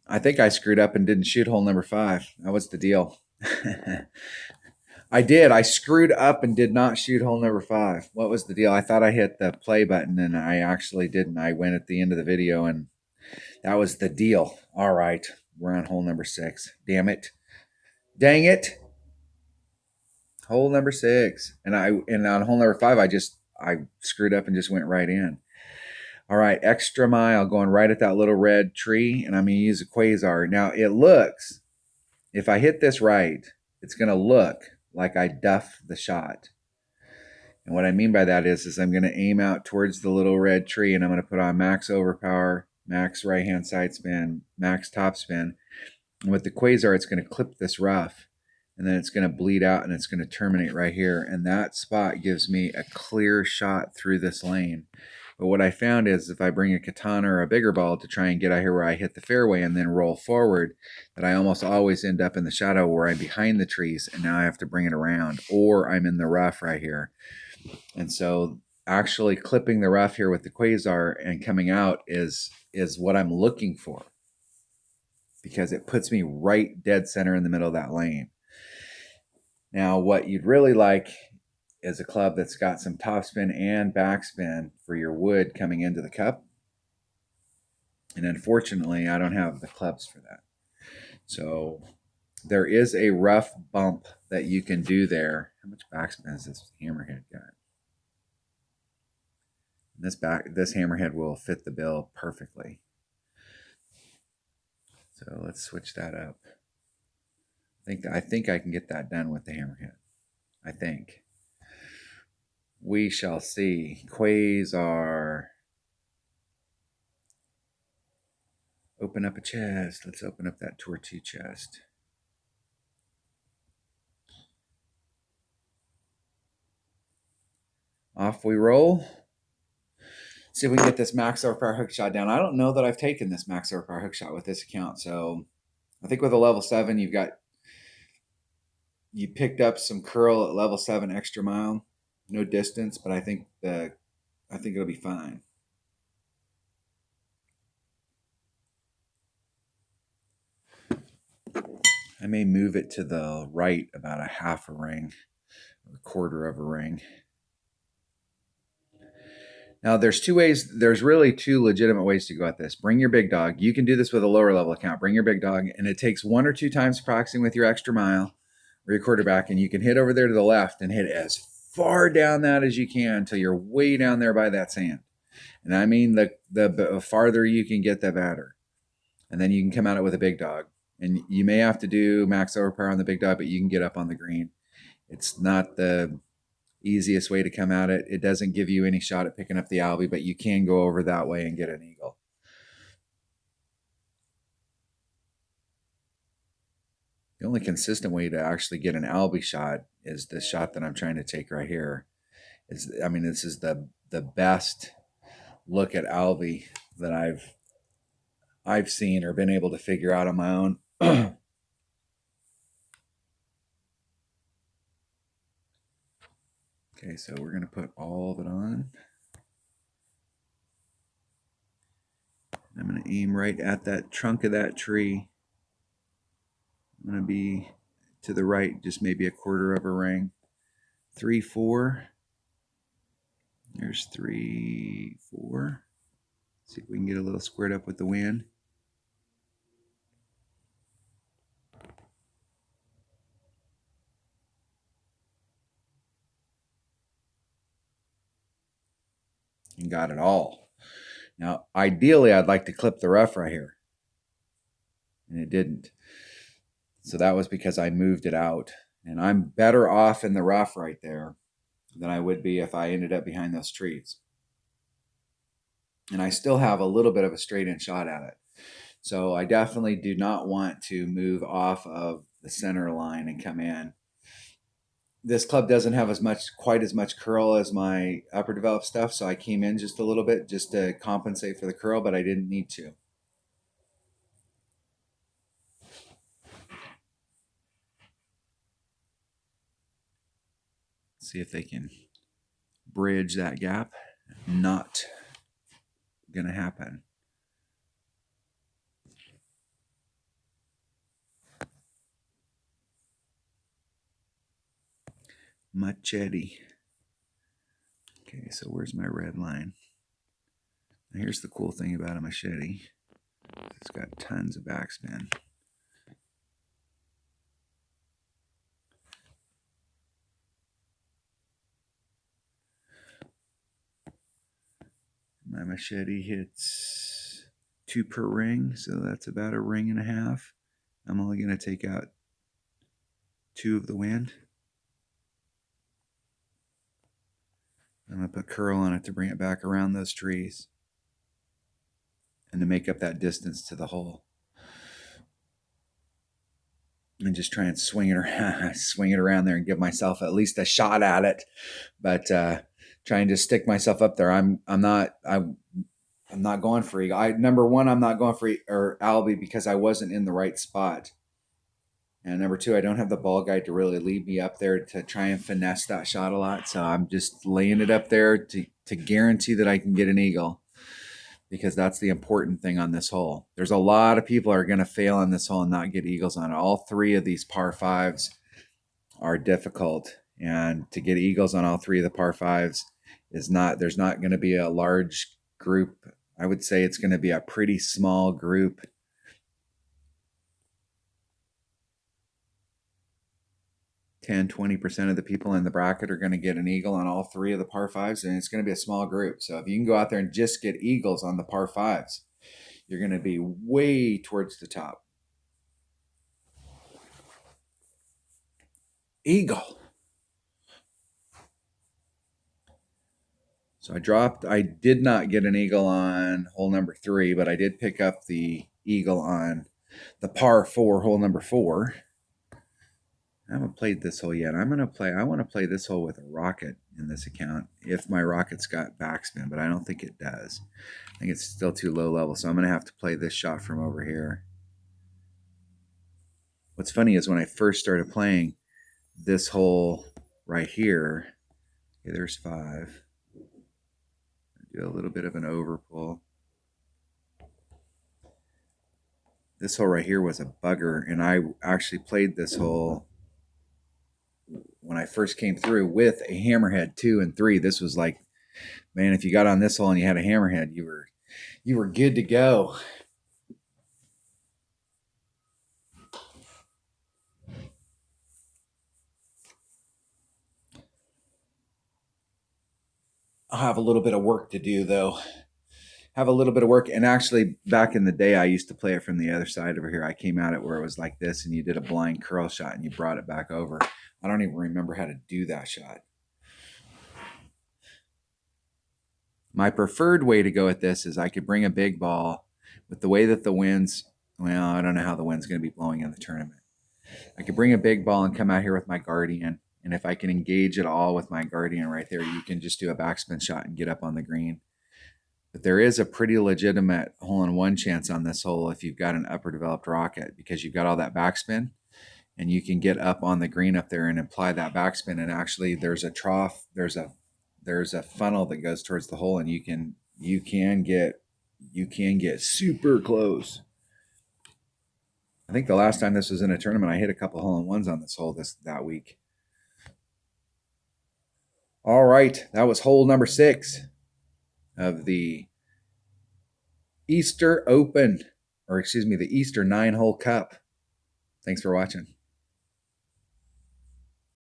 I think I screwed up and didn't shoot hole number 5. That was the deal. I did. I screwed up and did not shoot hole number 5. What was the deal? I thought I hit the play button and I actually didn't. I went at the end of the video and that was the deal. All right. We're on hole number 6. Damn it. Dang it. Hole number 6. And on hole number 5, I screwed up and just went right in. All right, extra mile going right at that little red tree, and I'm going to use a quasar. Now, it looks, if I hit this right, it's going to look like I duff the shot. And what I mean by that is I'm going to aim out towards the little red tree, and I'm going to put on max overpower, max right-hand side spin, max top spin. And with the quasar, it's going to clip this rough, and then it's going to bleed out, and it's going to terminate right here. And that spot gives me a clear shot through this lane. But what I found is if I bring a katana or a bigger ball to try and get out here where I hit the fairway and then roll forward, that I almost always end up in the shadow where I'm behind the trees and now I have to bring it around, or I'm in the rough right here. And so actually clipping the rough here with the quasar and coming out is what I'm looking for, because it puts me right dead center in the middle of that lane. Now, what you'd really like is a club that's got some topspin and backspin for your wood coming into the cup. And unfortunately, I don't have the clubs for that. So there is a rough bump that you can do there. How much backspin has this hammerhead got? This hammerhead will fit the bill perfectly. So let's switch that up. I think I can get that done with the hammerhead. I think. We shall see. Quasar. Open up a chest. Let's open up that Tortue chest. Off we roll. See if we can get this max overpower hook shot down. I don't know that I've taken this max overpower hook shot with this account. So I think with a level 7, you picked up some curl at level 7 extra mile. No distance, but I think it'll be fine. I may move it to the right about a half a ring, or a quarter of a ring. Now, there's really two legitimate ways to go at this. Bring your big dog. You can do this with a lower level account. Bring your big dog, and it takes 1 or 2 times practicing with your extra mile or your quarterback, and you can hit over there to the left and hit as far down that as you can until you're way down there by that sand. And I mean the farther you can get, the better. And then you can come at it with a big dog. And you may have to do max overpower on the big dog, but you can get up on the green. It's not the easiest way to come at it. It doesn't give you any shot at picking up the albie, but you can go over that way and get an eagle. The only consistent way to actually get an albie shot is the shot that I'm trying to take right here. This is the best look at albie that I've seen or been able to figure out on my own. Okay, so we're going to put all of it on. I'm going to aim right at that trunk of that tree. I'm going to be to the right, just maybe a quarter of a ring. 3, 4. There's 3, 4. See if we can get a little squared up with the wind. And got it all. Now, ideally, I'd like to clip the rough right here. And it didn't. So that was because I moved it out. And I'm better off in the rough right there than I would be if I ended up behind those trees. And I still have a little bit of a straight in shot at it. So I definitely do not want to move off of the center line and come in. This club doesn't have quite as much curl as my upper developed stuff, so I came in just a little bit just to compensate for the curl, but I didn't need to. See if they can bridge that gap. Not gonna happen. machete. Okay, so where's my red line? Now here's the cool thing about a machete. It's got tons of backspin. My machete hits 2 per ring, so that's about a ring and a half. I'm only going to take out 2 of the wind. I'm going to put curl on it to bring it back around those trees and to make up that distance to the hole. And just try and swing it around there and give myself at least a shot at it. But trying to stick myself up there, I'm not going for eagle. Number one, I'm not going for Albie because I wasn't in the right spot. And number two, I don't have the ball guide to really lead me up there to try and finesse that shot a lot. So I'm just laying it up there to guarantee that I can get an eagle, because that's the important thing on this hole. There's a lot of people are going to fail on this hole and not get eagles on it. All 3 of these par 5s are difficult. And to get eagles on all 3 of the par 5s there's not going to be a large group. I would say it's going to be a pretty small group. 10-20% of the people in the bracket are going to get an eagle on all 3 of the par 5s, and it's going to be a small group. So if you can go out there and just get eagles on the par 5s, you're going to be way towards the top. Eagle. So I did not get an eagle on hole number 3, but I did pick up the eagle on the par 4, hole number 4. I haven't played this hole yet. I want to play this hole with a rocket in this account if my rocket's got backspin, but I don't think it does. I think it's still too low level, so I'm going to have to play this shot from over here. What's funny is when I first started playing this hole right here, okay, there's 5. Do a little bit of an overpull. This hole right here was a bugger, and I actually played this hole when I first came through with a hammerhead 2 and 3. This was like, man, if you got on this hole and you had a hammerhead, you were good to go. I'll have a little bit of work to do though. Have a little bit of work. And actually back in the day, I used to play it from the other side over here. I came at it where it was like this and you did a blind curl shot and you brought it back over. I don't even remember how to do that shot. My preferred way to go at this is I could bring a big ball with the way that the wind's, well, I don't know how the wind's going to be blowing in the tournament. I could bring a big ball and come out here with my Guardian. And if I can engage it all with my Guardian right there, you can just do a backspin shot and get up on the green. But there is a pretty legitimate hole-in-one chance on this hole if you've got an upper developed rocket, because you've got all that backspin and you can get up on the green up there and apply that backspin. And actually there's a trough, there's a funnel that goes towards the hole, and you can get super close. I think the last time this was in a tournament, I hit a couple hole-in-ones on this hole that week. All right, that was hole number 6 of the Easter Open, or excuse me, the Easter 9-hole Cup. Thanks for watching.